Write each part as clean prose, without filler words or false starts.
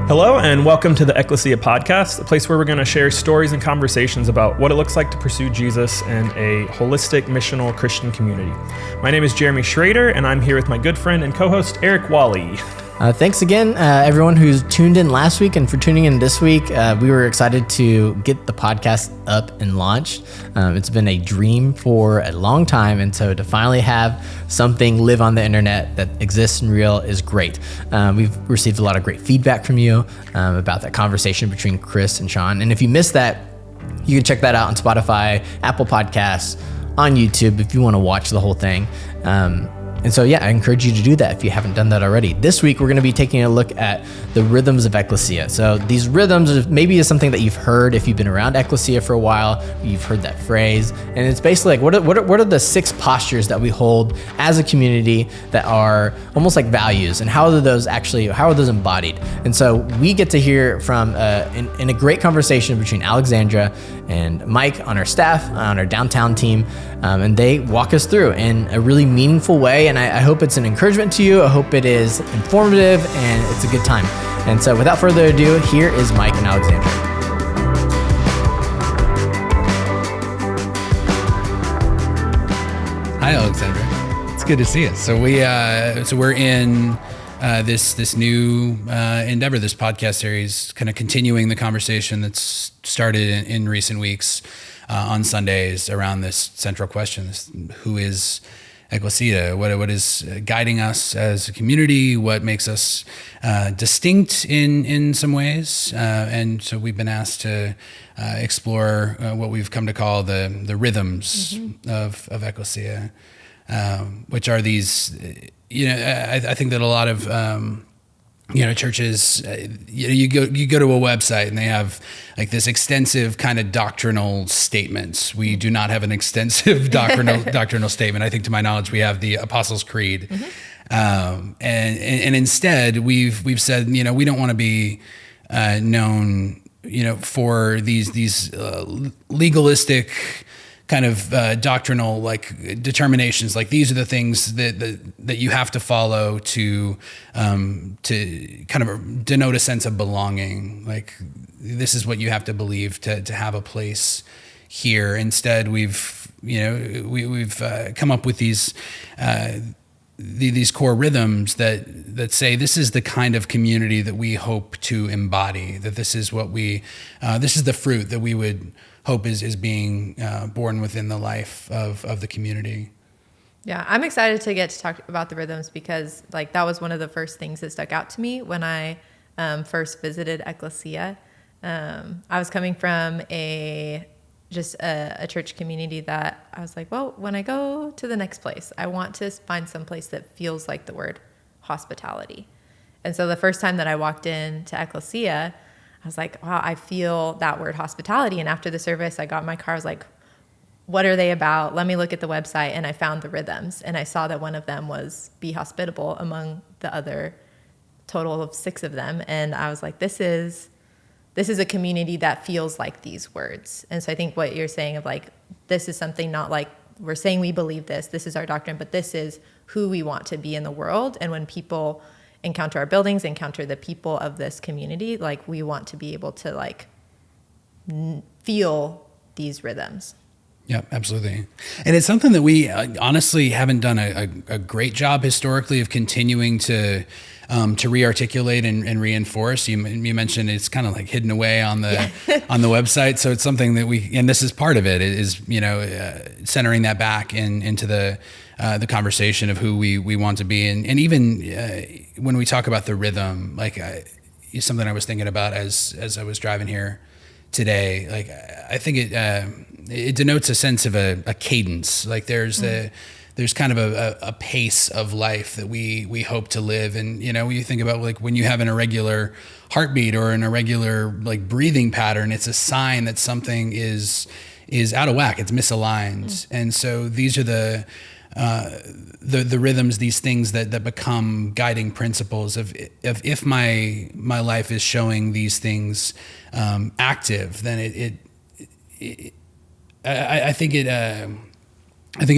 Hello, and welcome to the Ecclesia podcast, a place where we're going to share stories and conversations about what it looks like to pursue Jesus in a holistic, missional Christian community. My name is Jeremy Schrader, and I'm here with my good friend and co-host, Eric Wally. Thanks again, everyone who's tuned in last week and for tuning in this week. We were excited to get the podcast up and launched. It's been a dream for a long time, and so to finally have something live on the internet that exists and real is great. We've received a lot of great feedback from you about that conversation between Chris and Sean. And if you missed that, you can check that out on Spotify, Apple Podcasts, on YouTube if you want to watch the whole thing. And so, I encourage you to do that if you haven't done that already. This week, we're going to be taking a look at the Rhythms of Ecclesia. So these rhythms maybe is something that you've heard if you've been around Ecclesia for a while. You've heard that phrase. And it's basically like, what are the 6 postures that we hold as a community that are almost like values? And how are those embodied? And so we get to hear from, in a great conversation between Alexandra and Mike on our staff, on our downtown team, and they walk us through in a really meaningful way. And I hope it's an encouragement to you. I hope it is informative and it's a good time. And so without further ado, here is Mike and Alexandra. Hi, Alexandra. It's good to see you. So we're in this new endeavor, this podcast series, kind of continuing the conversation that's started in recent weeks on Sundays around this central question: who is Ecclesia? What is guiding us as a community? What makes us distinct in some ways? And so we've been asked to explore what we've come to call the rhythms of Ecclesia, which are these. I think that a lot of churches, you go to a website and they have like this extensive kind of doctrinal statements. We do not have an extensive doctrinal statement. I think, to my knowledge, we have the Apostles' Creed, and instead we've said, we don't want to be known, for these legalistic kind of doctrinal determinations. Like, these are the things that you have to follow to kind of denote a sense of belonging. Like, this is what you have to believe to have a place here. Instead, we've come up with these core rhythms that say this is the kind of community that we hope to embody. That this is what this is the fruit that we would hope is being born within the life of the community. Yeah, I'm excited to get to talk about the rhythms because that was one of the first things that stuck out to me when I first visited Ecclesia. I was coming from a church community that I was like, well, when I go to the next place, I want to find some place that feels like the word hospitality. And so the first time that I walked into Ecclesia, I was like, wow, I feel that word hospitality. And after the service, I got in my car. I was like, what are they about? Let me look at the website. And I found the rhythms. And I saw that one of them was be hospitable among the other total of 6 of them. And I was like, this is a community that feels like these words. And so I think what you're saying of this is something not like we're saying we believe this is our doctrine, but this is who we want to be in the world. And when people encounter our buildings, encounter the people of this community, we want to be able to feel these rhythms. Yeah, absolutely. And it's something that we honestly haven't done a great job historically of continuing to re-articulate and reinforce. You mentioned it's kind of hidden away on the on the website. So it's something that and this is part of it, is centering that back into the conversation of who we want to be. And even when we talk about the rhythm, something I was thinking about as I was driving here today, I think it denotes a sense of a cadence. There's kind of a pace of life that we hope to live. And, when you think about when you have an irregular heartbeat or an irregular breathing pattern, it's a sign that something is out of whack. It's misaligned. And so these are the rhythms, these things that become guiding principles of if my life is showing these things active, then I think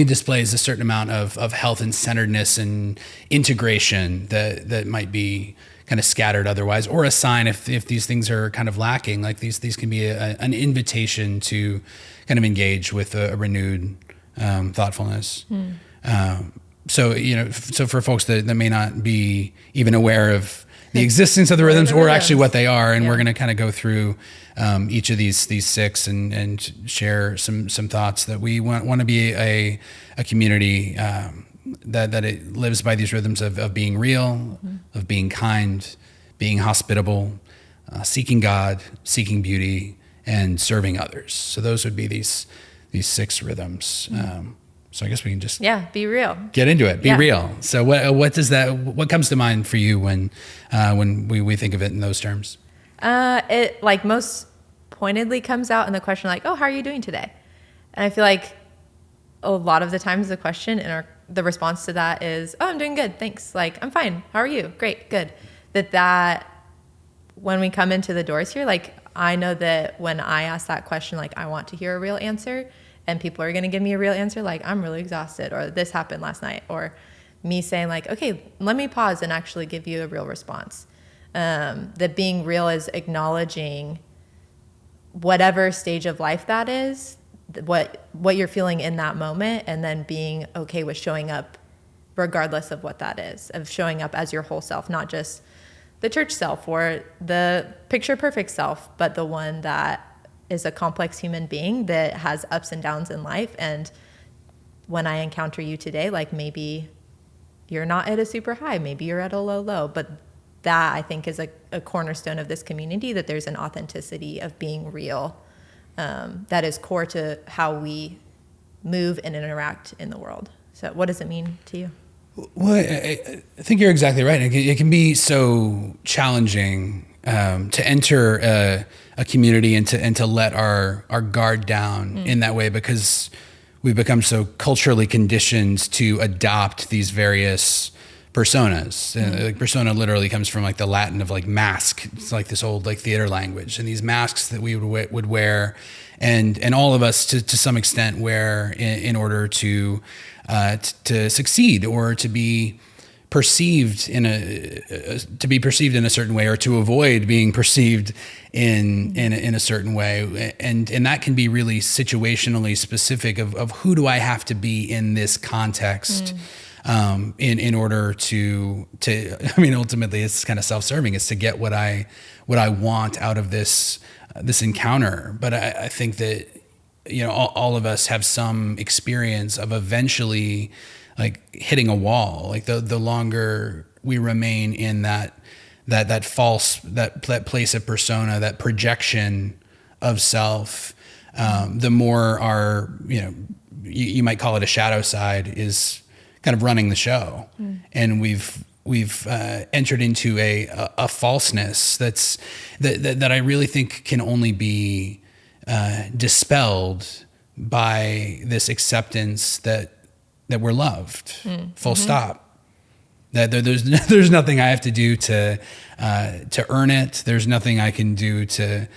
it displays a certain amount of health and centeredness and integration that might be kind of scattered otherwise, or a sign if these things are kind of lacking. Like these can be an invitation to kind of engage with a renewed thoughtfulness. So for folks that may not be even aware of the existence of the rhythms, or actually what they are, and we're going to kind of go through each of these six and share some thoughts that we want to be a community that it lives by these rhythms of being real, of being kind, being hospitable, seeking God, seeking beauty, and serving others. So those would be these six rhythms. So I guess we can just be real. Get into it. Be real. So what comes to mind for you when we think of it in those terms? It like most pointedly comes out in the question like, oh, how are you doing today? And I feel like a lot of the times the question and the response to that is, oh, I'm doing good, thanks. Like, I'm fine. How are you? Great, good. That when we come into the doors here, like I know that when I ask that question, like I want to hear a real answer, and people are going to give me a real answer, like I'm really exhausted, or this happened last night, or me saying like, okay, let me pause and actually give you a real response. That being real is acknowledging whatever stage of life that is, what you're feeling in that moment, and then being okay with showing up regardless of what that is, of showing up as your whole self, not just the church self or the picture perfect self, but the one that is a complex human being that has ups and downs in life. And when I encounter you today, like maybe you're not at a super high, maybe you're at a low, but that I think is a cornerstone of this community, that there's an authenticity of being real that is core to how we move and interact in the world. So what does it mean to you? Well, I think you're exactly right. It can be so challenging to enter a community and to let our guard down in that way, because we've become so culturally conditioned to adopt these various personas. Like persona literally comes from like the Latin of like mask. It's like this old like theater language, and these masks that we would wear, and all of us to some extent wear in order to succeed, or to be perceived in a certain way, or to avoid being perceived in a certain way, and that can be really situationally specific of who do I have to be in this context. In order to I mean, ultimately it's kind of self-serving. It's to get what I want out of this encounter. But I think that, all of us have some experience of eventually like hitting a wall. Like the longer we remain in that false, that place of persona, that projection of self, the more our, you might call it a shadow side, is kind of running the show. And we've entered into a falseness that I really think can only be dispelled by this acceptance that we're loved, full stop. That there's nothing I have to do to earn it. There's nothing I can do to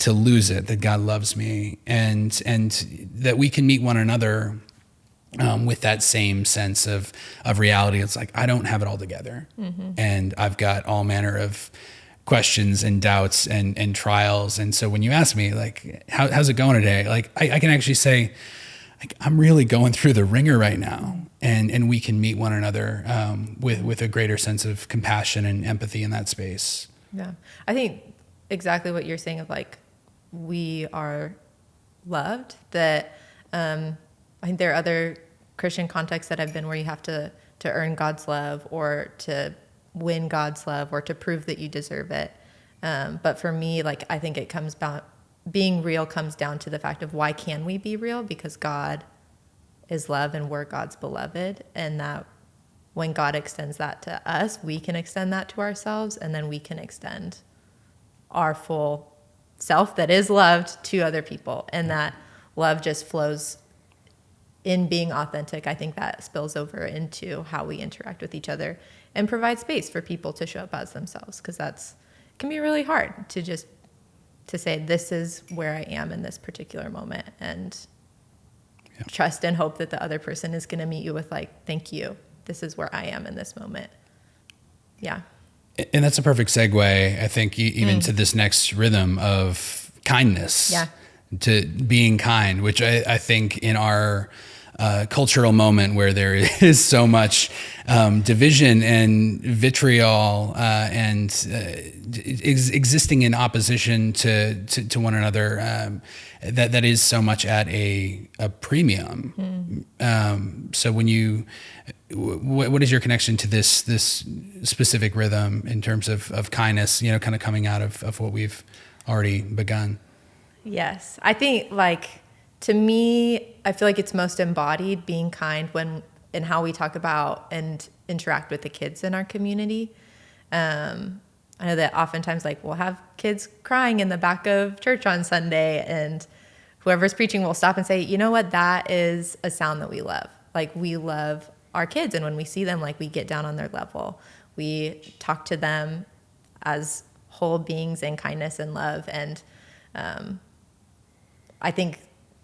lose it. That God loves me, and that we can meet one another with that same sense of reality. It's like, I don't have it all together, and I've got all manner of questions and doubts and trials. And so when you ask me like, how's it going today? Like I can actually say, like, I'm really going through the ringer right now, and we can meet one another with a greater sense of compassion and empathy in that space. Yeah, I think exactly what you're saying of like, we are loved. That I think there are other Christian contexts that I've been where you have to earn God's love, or to win God's love, or to prove that you deserve it. But for me, like, I think it comes down, being real comes down to the fact of why can we be real? Because God is love and we're God's beloved. And that when God extends that to us, we can extend that to ourselves, and then we can extend our full self that is loved to other people. And that love just flows in being authentic. I think that spills over into how we interact with each other and provide space for people to show up as themselves, because it can be really hard to say, this is where I am in this particular moment, and trust and hope that the other person is going to meet you with like, thank you, this is where I am in this moment. Yeah. And that's a perfect segue, I think, even to this next rhythm of kindness. Yeah. To being kind, which I think in our cultural moment where there is so much division and vitriol and existing in opposition to one another, that is so much at a premium. So when you, what is your connection to this specific rhythm in terms of kindness, kind of coming out of what we've already begun? Yes. I think to me, I feel like it's most embodied being kind in how we talk about and interact with the kids in our community. I know that oftentimes we'll have kids crying in the back of church on Sunday, and whoever's preaching will stop and say, you know what, that is a sound that we love. We love our kids. And when we see them, we get down on their level. We talk to them as whole beings in kindness and love. And I think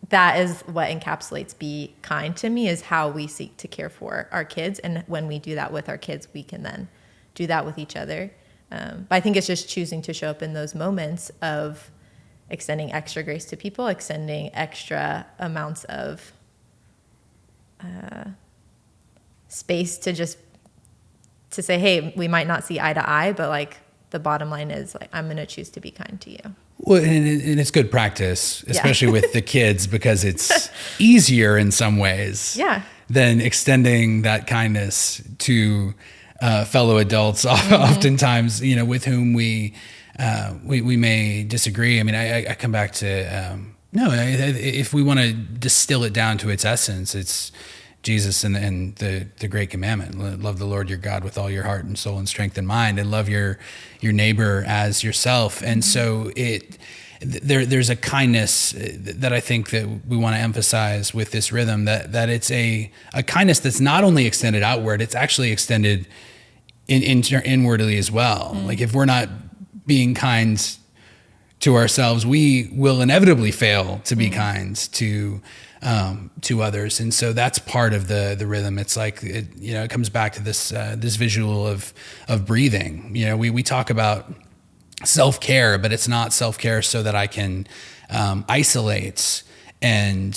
that is what encapsulates be kind to me, is how we seek to care for our kids. And when we do that with our kids, we can then do that with each other. But I think it's just choosing to show up in those moments of extending extra grace to people, extending extra amounts of space to say, hey, we might not see eye to eye, but the bottom line is I'm going to choose to be kind to you. Well, and it's good practice, especially with the kids, because it's easier in some ways than extending that kindness to fellow adults, oftentimes, with whom we may disagree. I mean, I come back to, if we want to distill it down to its essence, it's Jesus and the great commandment: love the Lord your God with all your heart and soul and strength and mind, and love your neighbor as yourself. And so there's a kindness that I think that we want to emphasize with this rhythm, that it's a kindness that's not only extended outward, it's actually extended inwardly as well. If we're not being kind to ourselves, we will inevitably fail to be kind to others. And so that's part of the rhythm. It's it comes back to this visual of breathing. We talk about self-care, but it's not self-care so that I can isolate and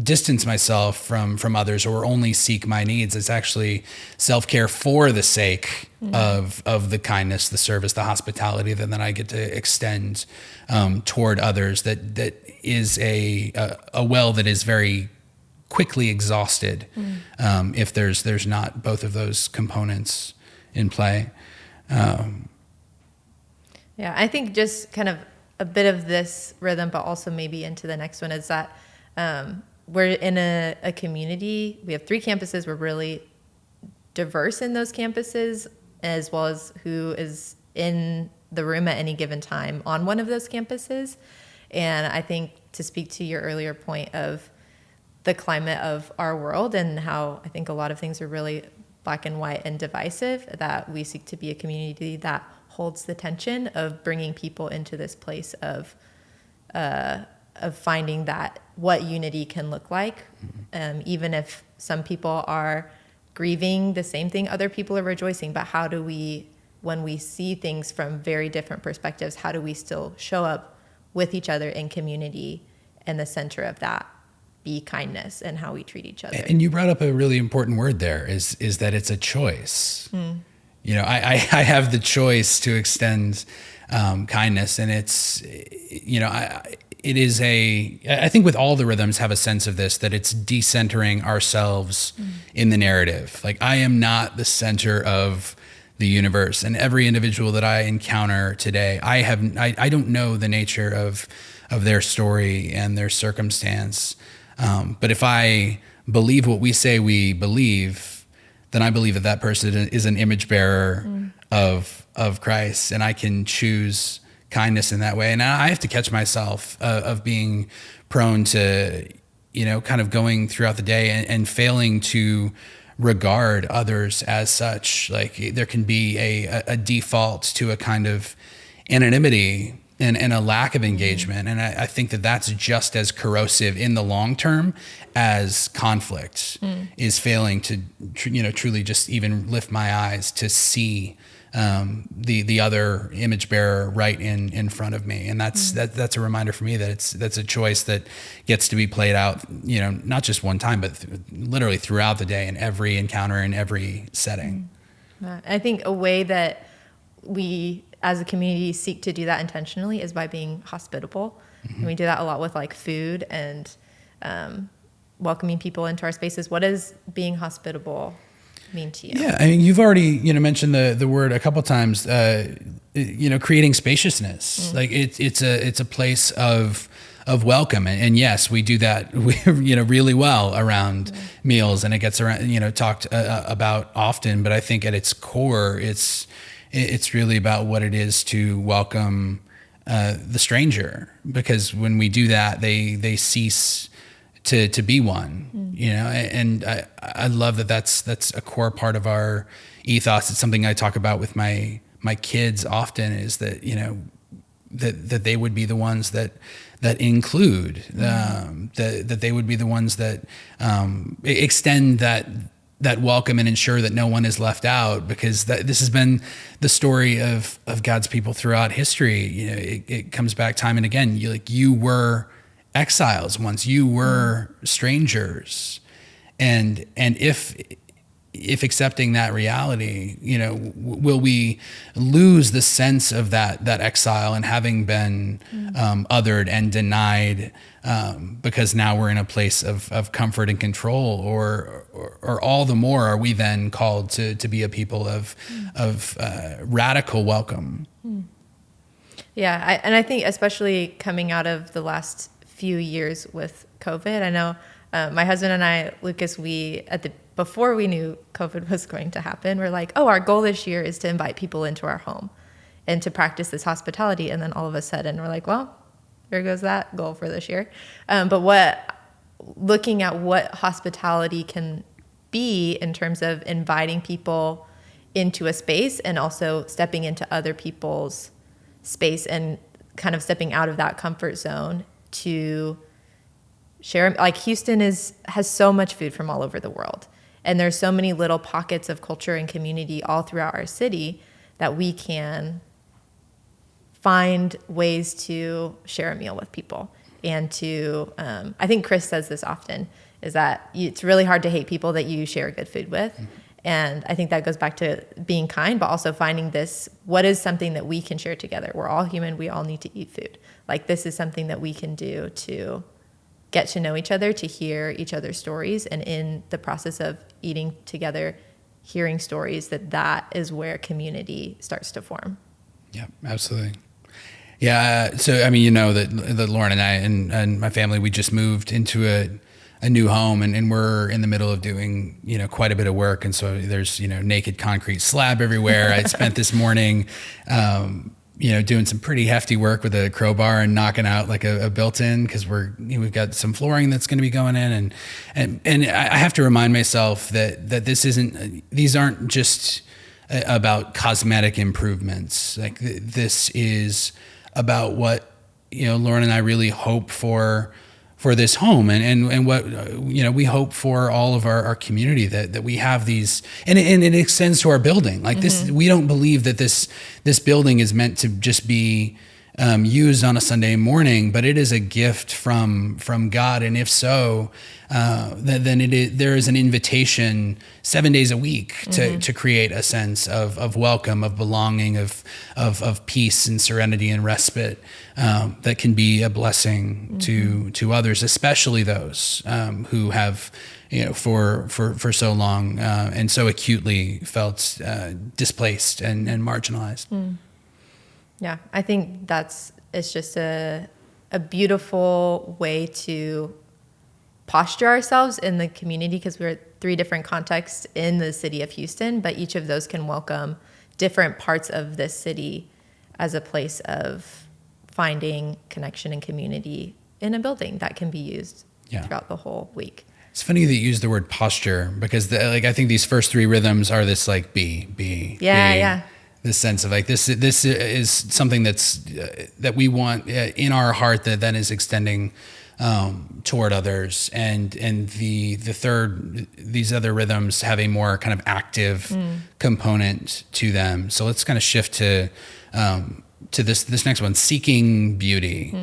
distance myself from others or only seek my needs. It's actually self-care for the sake of the kindness, the service, the hospitality that then I get to extend toward others. That is a well that is very quickly exhausted if there's not both of those components in play. Yeah, I think just kind of a bit of this rhythm, but also maybe into the next one, is that we're in a community. We have 3 campuses. We're really diverse in those campuses, as well as who is in the room at any given time on one of those campuses. And I think, to speak to your earlier point of the climate of our world and how I think a lot of things are really black and white and divisive, that we seek to be a community that holds the tension of bringing people into this place of finding that what unity can look like, even if some people are grieving the same thing other people are rejoicing. But how do we, when we see things from very different perspectives, how do we still show up with each other in community, and the center of that be kindness and how we treat each other? And you brought up a really important word there, is that it's a choice. I have the choice to extend kindness, and it's, it is I think with all the rhythms have a sense of this, that it's decentering ourselves in the narrative. I am not the center of the universe, and every individual that I encounter today, I don't know the nature of their story and their circumstance. But if I believe what we say we believe, then I believe that person is an image bearer of Christ, and I can choose kindness in that way. And I have to catch myself of being prone to, kind of going throughout the day and failing to regard others as such. There can be a default to a kind of anonymity and a lack of engagement. And I think that that's just as corrosive in the long term as conflict is failing to, truly just even lift my eyes to see the other image bearer right in front of me. And that's a reminder for me that that's a choice that gets to be played out, not just one time, but literally throughout the day in every encounter, in every setting. I think a way that we as a community seek to do that intentionally is by being hospitable. And we do that a lot with like food and welcoming people into our spaces. What does being hospitable mean to you? Yeah, I mean, you've already mentioned the word a couple times. Creating spaciousness. Like it's a place of welcome, and yes, we do that really well around meals, and it gets around talked about often. But I think at its core, it's really about what it is to welcome the stranger, because when we do that, they cease to be one, and I love that's a core part of our ethos. It's something I talk about with my kids often, is that, that they would be the ones that include, that they would be the ones that extend that welcome and ensure that no one is left out, because this has been the story of God's people throughout history. It comes back time and again. You were exiles once, you were strangers, and if accepting that reality, will we lose the sense of that exile and having been othered and denied, because now we're in a place of comfort and control, or all the more are we then called to be a people of radical welcome? Yeah, and I think especially coming out of the last few years with COVID, I know my husband and I, Lucas, before we knew COVID was going to happen, we're like, our goal this year is to invite people into our home and to practice this hospitality. And then all of a sudden we're like, well, there goes that goal for this year. But looking at what hospitality can be in terms of inviting people into a space and also stepping into other people's space and kind of stepping out of that comfort zone to share. Like Houston has so much food from all over the world, and there's so many little pockets of culture and community all throughout our city that we can find ways to share a meal with people. And to I think Chris says this often, is that it's really hard to hate people that you share good food with. And I think that goes back to being kind, but also finding what is something that we can share together. We're all human. We all need to eat food. Like, this is something that we can do to get to know each other, to hear each other's stories. And in the process of eating together, hearing stories, that is where community starts to form. Yeah, absolutely. Yeah. So, I mean, that Lauren and I and my family, we just moved into a new home, and we're in the middle of doing, quite a bit of work. And so there's, naked concrete slab everywhere. I spent this morning, doing some pretty hefty work with a crowbar and knocking out like a built-in, because we've got some flooring that's going to be going in. And I have to remind myself that these aren't just about cosmetic improvements. Like this is about what, Lauren and I really hope for this home, and what we hope for all of our community, that we have these, and it extends to our building. Like this, we don't believe that this building is meant to just be used on a Sunday morning, but it is a gift from God. And if so, then there is an invitation 7 days a week to create a sense of welcome, of belonging, of peace and serenity and respite, that can be a blessing to others, especially those who have, for so long and so acutely felt displaced and marginalized. Yeah, I think it's just a beautiful way to posture ourselves in the community, because we're 3 different contexts in the city of Houston, but each of those can welcome different parts of this city as a place of finding connection and community in a building that can be used throughout the whole week. It's funny that you use the word posture, because I think these first 3 rhythms are this like be. Yeah. this sense of like this is something that's that we want in our heart that then is extending toward others, and the third, these other rhythms have a more kind of active component to them. So let's kind of shift to this next one, seeking beauty,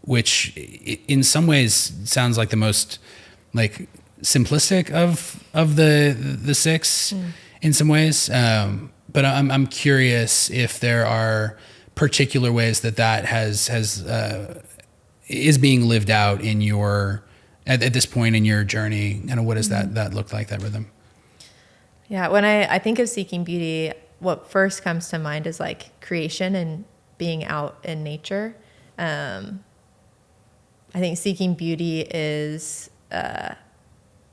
which in some ways sounds like the most like simplistic of the six in some ways. But I'm curious if there are particular ways that has is being lived out in your at this point in your journey. And what does that look like, that rhythm? Yeah, when I think of seeking beauty, what first comes to mind is like creation and being out in nature. I think seeking beauty is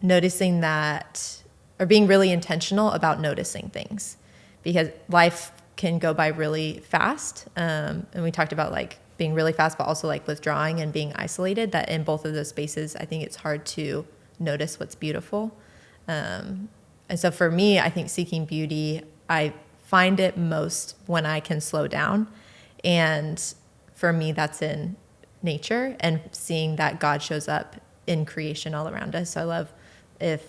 noticing that, or being really intentional about noticing things, because life can go by really fast. And we talked about like being really fast, but also like withdrawing and being isolated, that in both of those spaces, I think it's hard to notice what's beautiful. And so for me, I think seeking beauty, I find it most when I can slow down. And for me, that's in nature and seeing that God shows up in creation all around us. So I love, if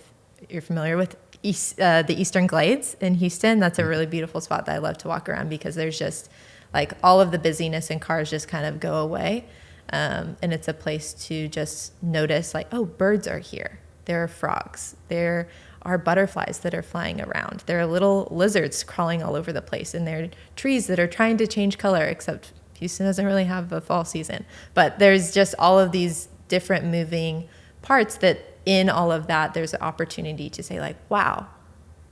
you're familiar with the Eastern Glades in Houston, that's a really beautiful spot that I love to walk around, because there's just like all of the busyness and cars just kind of go away. And it's a place to just notice like, oh, birds are here. There are frogs. There are butterflies that are flying around. There are little lizards crawling all over the place. And there are trees that are trying to change color, except Houston doesn't really have a fall season. But there's just all of these different moving parts that in all of that, there's an opportunity to say like, wow,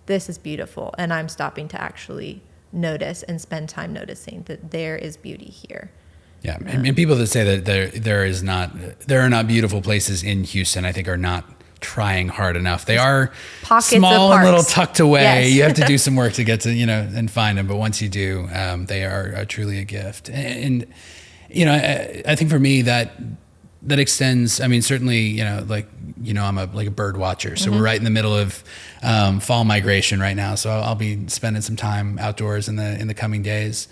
this is beautiful. And I'm stopping to actually notice and spend time noticing that there is beauty here. Yeah, and people that say that there are not beautiful places in Houston, I think are not trying hard enough. They are pockets small of and little parks. tucked away. Yes. You have to do some work to get to, and find them. But once you do, they are truly a gift. And I think for me that extends. I mean, certainly, I'm a bird watcher, so we're right in the middle of fall migration right now. So I'll be spending some time outdoors in the coming days.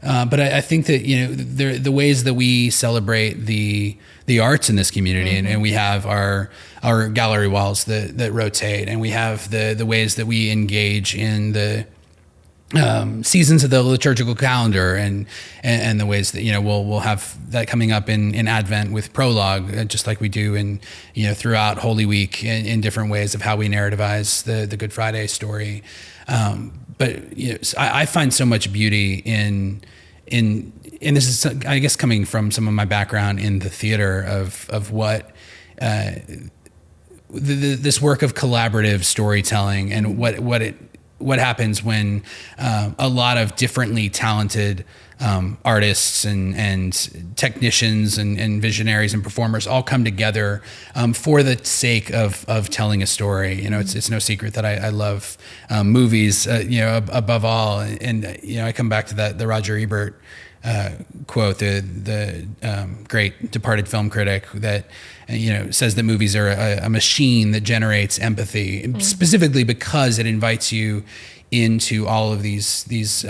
But I think that the ways that we celebrate the arts in this community, and we have our gallery walls that rotate, and we have the ways that we engage in the seasons of the liturgical calendar, and the ways that we'll have that coming up in Advent with prologue, just like we do in throughout Holy Week in different ways of how we narrativize the Good Friday story. But I find so much beauty in this is, I guess, coming from some of my background in the theater of what this work of collaborative storytelling, and what happens when a lot of differently talented artists and technicians and visionaries and performers all come together for the sake of telling a story. It's no secret that I love movies, above all. And I come back to the Roger Ebert quote, the great departed film critic, that says that movies are a machine that generates empathy, specifically because it invites you into all of these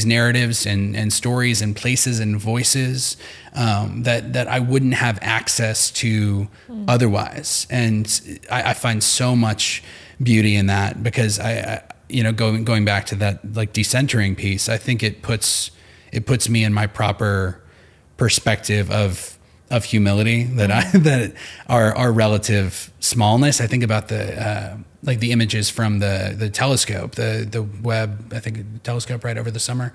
narratives and stories and places and voices that I wouldn't have access to otherwise. And I find so much beauty in that, because I going back to that like decentering piece, I think it puts me in my proper perspective of humility, that our relative smallness. I think about the images from the telescope, the Webb, I think, telescope right over the summer.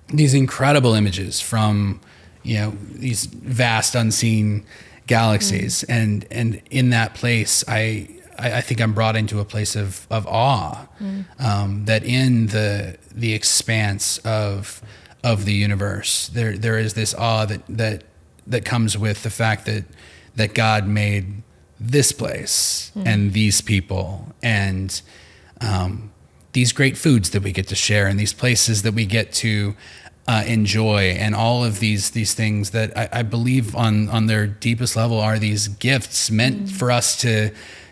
These incredible images from these vast unseen galaxies, and in that place, I think I'm brought into a place of awe, that in the expanse of the universe, there is this awe that comes with the fact that God made this place and these people, and these great foods that we get to share, and these places that we get to enjoy, and all of these things that I believe on their deepest level are these gifts meant for us to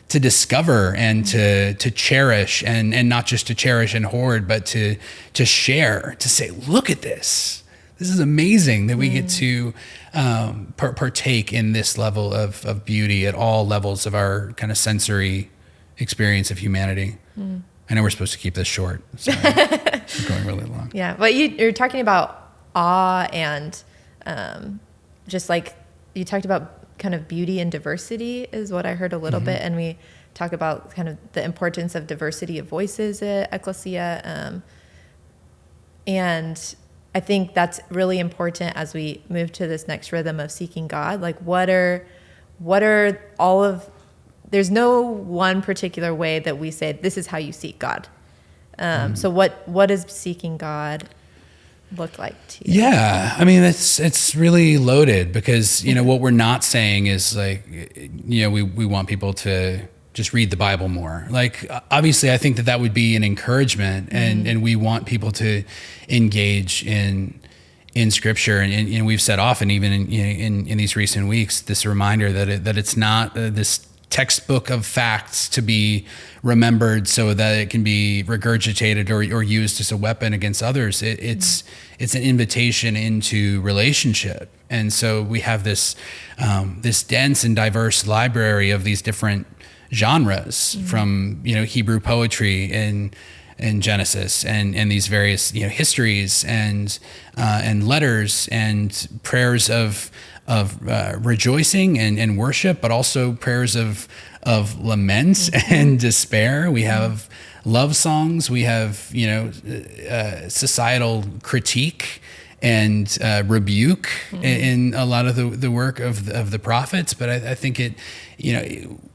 to discover and to cherish, and not just to cherish and hoard, but to share, to say, look at this. This is amazing that we get to partake in this level of beauty at all levels of our kind of sensory experience of humanity. I know we're supposed to keep this short, so we're going really long. Yeah, but you're talking about awe and just like you talked about kind of beauty and diversity is what I heard a little bit. And we talk about kind of the importance of diversity of voices at Ecclesia. And I think that's really important as we move to this next rhythm of seeking God. Like what are all of, there's no one particular way that we say, this is how you seek God. So what does seeking God look like to you? Yeah, I mean, it's really loaded because, what we're not saying is like, we want people to just read the Bible more. Like, obviously, I think that would be an encouragement, and we want people to engage in Scripture. And we've said often, even in these recent weeks, this reminder that it's not this textbook of facts to be remembered so that it can be regurgitated or used as a weapon against others. It's an invitation into relationship. And so we have this dense and diverse library of these different genres from, Hebrew poetry in Genesis and these various, histories and letters and prayers of rejoicing and worship, but also prayers of lament and despair. We have love songs. We have societal critique and rebuke in a lot of the work of the prophets. But I think it,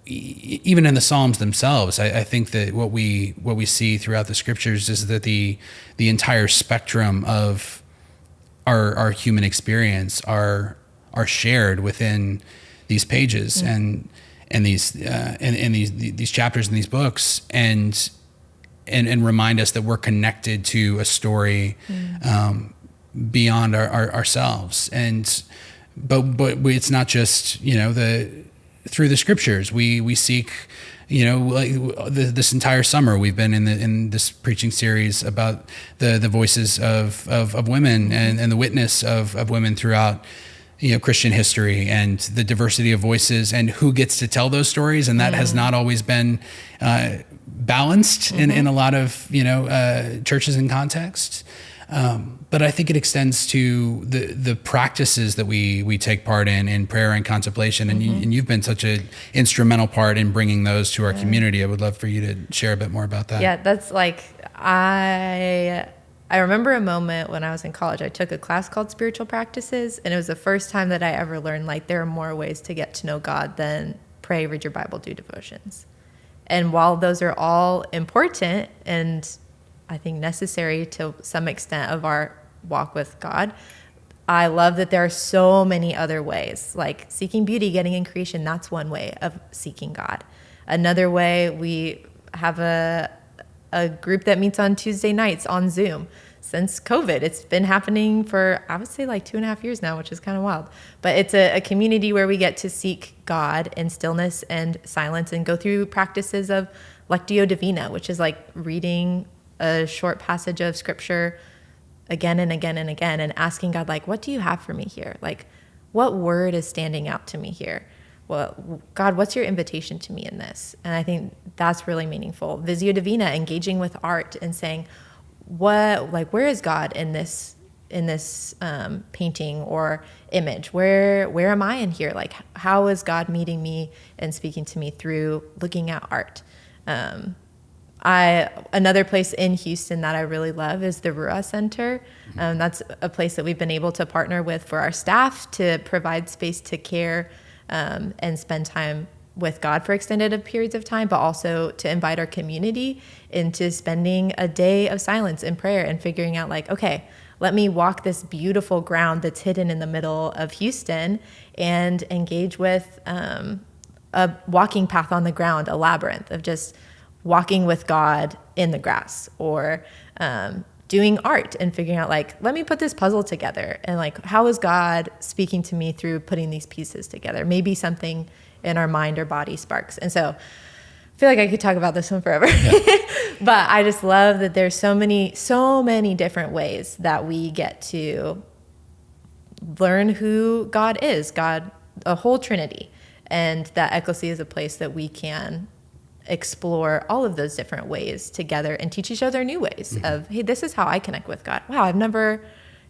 even in the Psalms themselves, I think that what we see throughout the Scriptures is that the entire spectrum of our human experience are shared within these pages and these chapters in these books, and remind us that we're connected to a story beyond ourselves. But it's not just through the Scriptures we seek. This entire summer we've been in this preaching series about the voices of women and the witness of women throughout Christian history, and the diversity of voices and who gets to tell those stories. And that has not always been balanced in a lot of churches and contexts. But I think it extends to the practices that we take part in prayer and contemplation. And you've been such an instrumental part in bringing those to our community. I would love for you to share a bit more about that. Yeah, that's like, I remember a moment when I was in college. I took a class called Spiritual Practices, and it was the first time that I ever learned, like, there are more ways to get to know God than pray, read your Bible, do devotions. And while those are all important and I think necessary to some extent of our walk with God, I love that there are so many other ways, like seeking beauty, getting in creation. That's one way of seeking God. Another way, we have a group that meets on Tuesday nights on Zoom. Since COVID, it's been happening for, I would say, like 2.5 years now, which is kind of wild. But it's a community where we get to seek God in stillness and silence and go through practices of Lectio Divina, which is like reading a short passage of Scripture again and again and again, and asking God, like, what do you have for me here? Like, what word is standing out to me here? Well, God, what's your invitation to me in this? And I think that's really meaningful. Visio Divina, engaging with art and saying, where is God in this painting or image? Where am I in here? Like, how is God meeting me and speaking to me through looking at art? Another place in Houston that I really love is the Rua Center. That's a place that we've been able to partner with for our staff to provide space to care and spend time with God for extended periods of time, but also to invite our community into spending a day of silence and prayer and figuring out, like, okay, let me walk this beautiful ground that's hidden in the middle of Houston and engage with a walking path on the ground, a labyrinth of just walking with God in the grass, or doing art and figuring out, like, let me put this puzzle together, and like, how is God speaking to me through putting these pieces together? Maybe something in our mind or body sparks. And so feel like I could talk about this one forever. Yeah. But I just love that there's so many different ways that we get to learn who God is, God, a whole Trinity, and that Ecclesia is a place that we can explore all of those different ways together and teach each other new ways of, hey, this is how I connect with God. Wow, I've never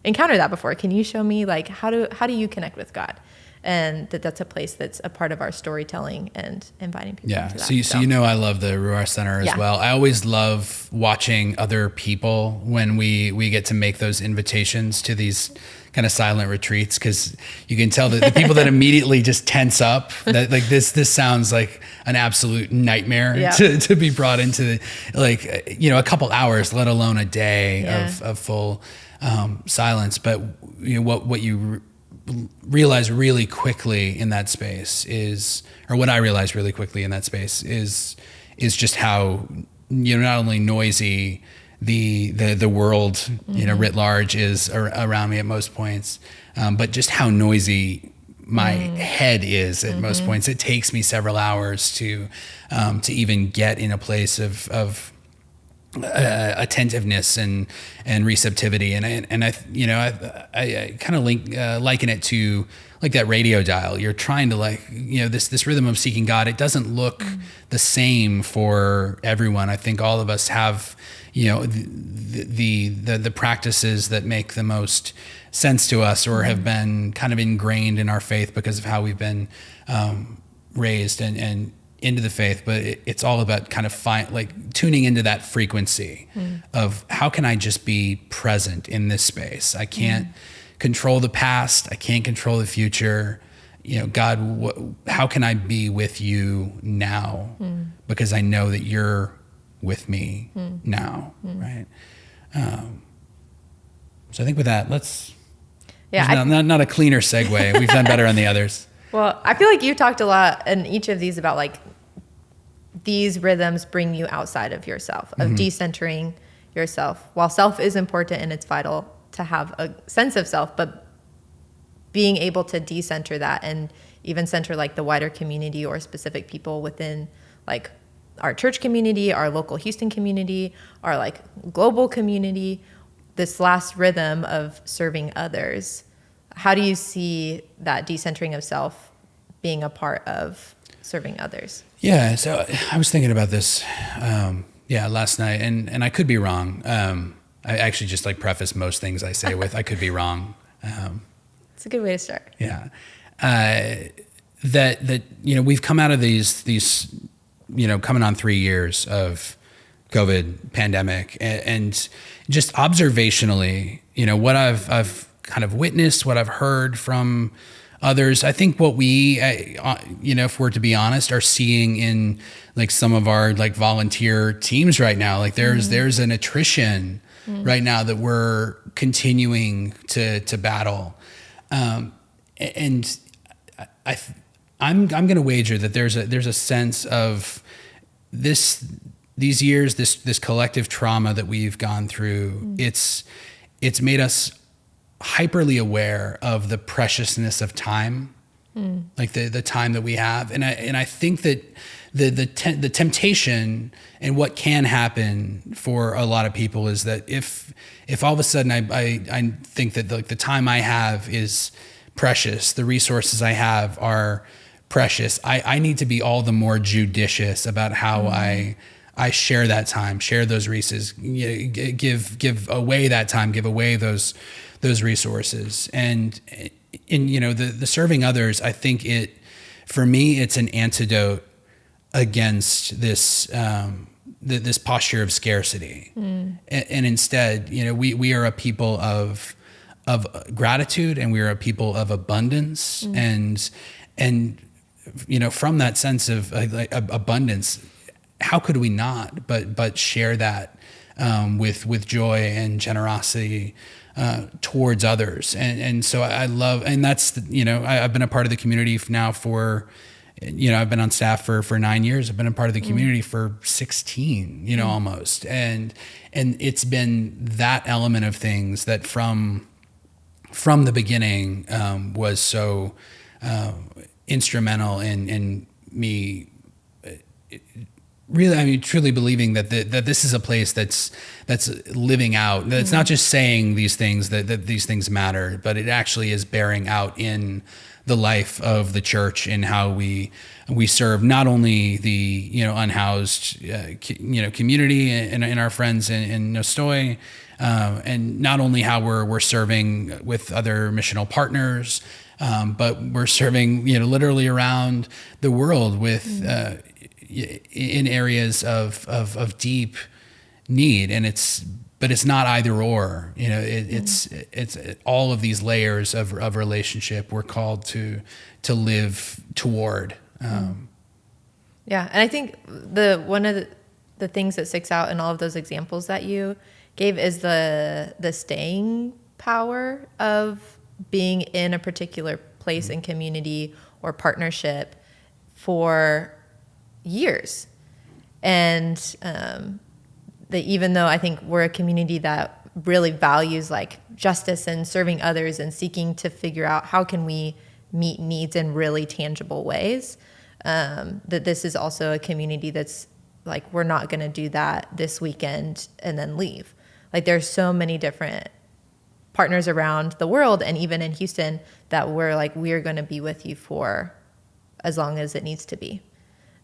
encountered that before. Can you show me, like, how do you connect with God? And that's a place that's a part of our storytelling and inviting people into that. So I love the Ruar Center as well. I always love watching other people when we get to make those invitations to these kind of silent retreats, because you can tell that the people that immediately just tense up, that like this sounds like an absolute nightmare to be brought into a couple hours, let alone a day of full silence. But what you realize really quickly in that space is just how not only noisy the world writ large is around me at most points, but just how noisy my head is at most points. It takes me several hours to even get in a place of attentiveness and receptivity, and I kind of liken it to like that radio dial. You're trying to this rhythm of seeking God. It doesn't look the same for everyone. I think all of us have the practices that make the most sense to us, or have been kind of ingrained in our faith because of how we've been raised and into the faith. But it's all about kind of tuning into that frequency of how can I just be present in this space. I can't control the past. I can't control the future. God, how can I be with you now? Because I know that you're with me now, right? So I think with that, not a cleaner segue. We've done better on the others. Well, I feel like you talked a lot in each of these about like these rhythms bring you outside of yourself, of decentering yourself. While self is important and it's vital to have a sense of self, but being able to decenter that and even center like the wider community or specific people within like our church community, our local Houston community, our like global community, this last rhythm of serving others. How do you see that decentering of self being a part of serving others? Yeah, so I was thinking about this last night, and I could be wrong. I actually just like preface most things I say with I could be wrong. It's a good way to start. Yeah. That we've come out of these coming on 3 years of COVID pandemic, and just observationally, what I've kind of witnessed, what I've heard from others. I think what we, if we're to be honest, are seeing in like some of our like volunteer teams right now, like there's an attrition right now that we're continuing to battle. And I'm going to wager that there's a sense of these years, this collective trauma that we've gone through. It's made us hyperly aware of the preciousness of time, like the time that we have. And I think that the temptation and what can happen for a lot of people is that if all of a sudden I think that the time I have is precious, the resources I have are precious, I need to be all the more judicious about how I share that time, share those resources, give away that time, give away those resources. And in the serving others, I think for me it's an antidote against this this posture of scarcity. And instead, we are a people of gratitude, and we are a people of abundance, and from that sense of abundance, how could we not but share that with joy and generosity towards others. And so I love, and that's I've been a part of the community now for I've been on staff for 9 years. I've been a part of the community for 16 almost, and it's been that element of things that from the beginning was so instrumental in me really, I mean, truly believing that that this is a place that's living out. That it's not just saying these things that these things matter, but it actually is bearing out in the life of the church and how we serve not only the unhoused community and our friends in Nostoy, and not only how we're serving with other missional partners, but we're serving literally around the world with in areas of deep need, and it's not either or. It's all of these layers of relationship we're called to live toward. Yeah, and I think one of the things that sticks out in all of those examples that you gave is the staying power of being in a particular place and community or partnership for years. And that even though I think we're a community that really values like justice and serving others and seeking to figure out how can we meet needs in really tangible ways, that this is also a community that's like, we're not going to do that this weekend and then leave. Like there's so many different partners around the world and even in Houston that we're like, we're going to be with you for as long as it needs to be.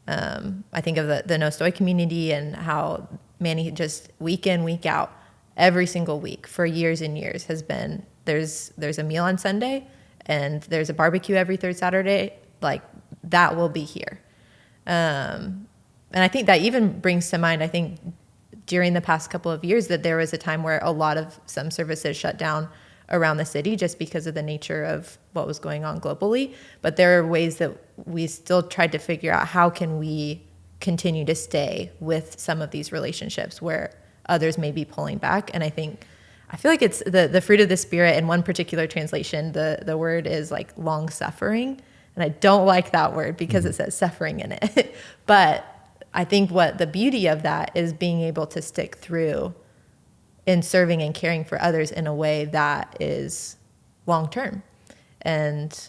I think of the Nostoy community and how Manny just week in, week out, every single week for years and years has been, there's a meal on Sunday and there's a barbecue every third Saturday. Like that will be here. And I think that even brings to mind, I think during the past couple of years that there was a time where a lot of some services shut down around the city just because of the nature of what was going on globally. But there are ways that we still tried to figure out how can we continue to stay with some of these relationships where others may be pulling back. And I feel like it's the fruit of the Spirit. In one particular translation, the word is like long suffering. And I don't like that word because it says suffering in it. But I think what the beauty of that is being able to stick through in serving and caring for others in a way that is long-term. And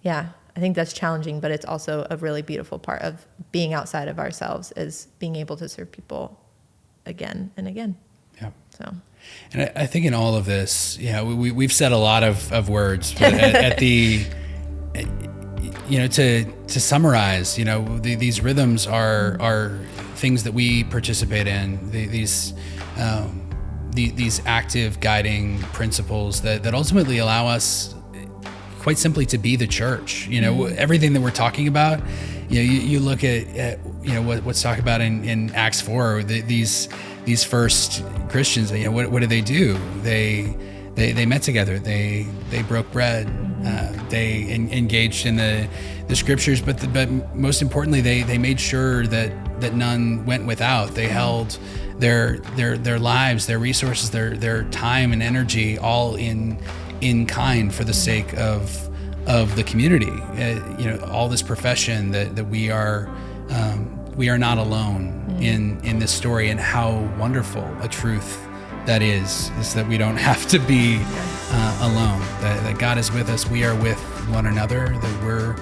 yeah, I think that's challenging, but it's also a really beautiful part of being outside of ourselves is being able to serve people again and again. Yeah. So. And I think in all of this, we've said a lot of words, but at the, to summarize, these rhythms are things that we participate in, these active guiding principles that ultimately allow us quite simply to be the church. Everything that we're talking about, you look at what's talked about in Acts 4, these first Christians, what did they do? They met together, they broke bread, they engaged in the scriptures, but most importantly, they made sure that none went without. They held their lives, their resources, their time and energy all in kind for the sake of the community. All this profession that we are not alone in this story, and how wonderful a truth that is that we don't have to be alone, that God is with us, we are with one another, that we're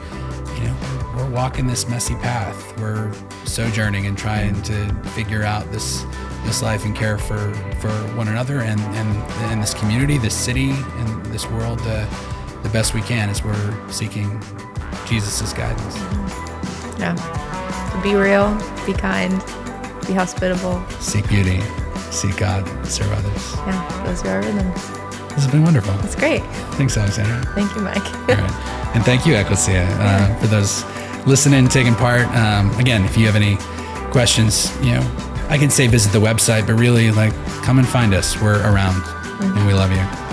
walking this messy path, we're sojourning and trying to figure out this life and care for one another and this community, this city, and this world the best we can as we're seeking Jesus's guidance. Yeah. So be real, be kind, be hospitable. Seek beauty, seek God, serve others. Yeah, those are our rhythms. This has been wonderful. That's great. Thanks, Alexandra. Thank you, Mike. All right. And thank you, Ecclesia, for those listening, taking part. Again, if you have any questions, I can say visit the website, but really, come and find us. We're around, and we love you.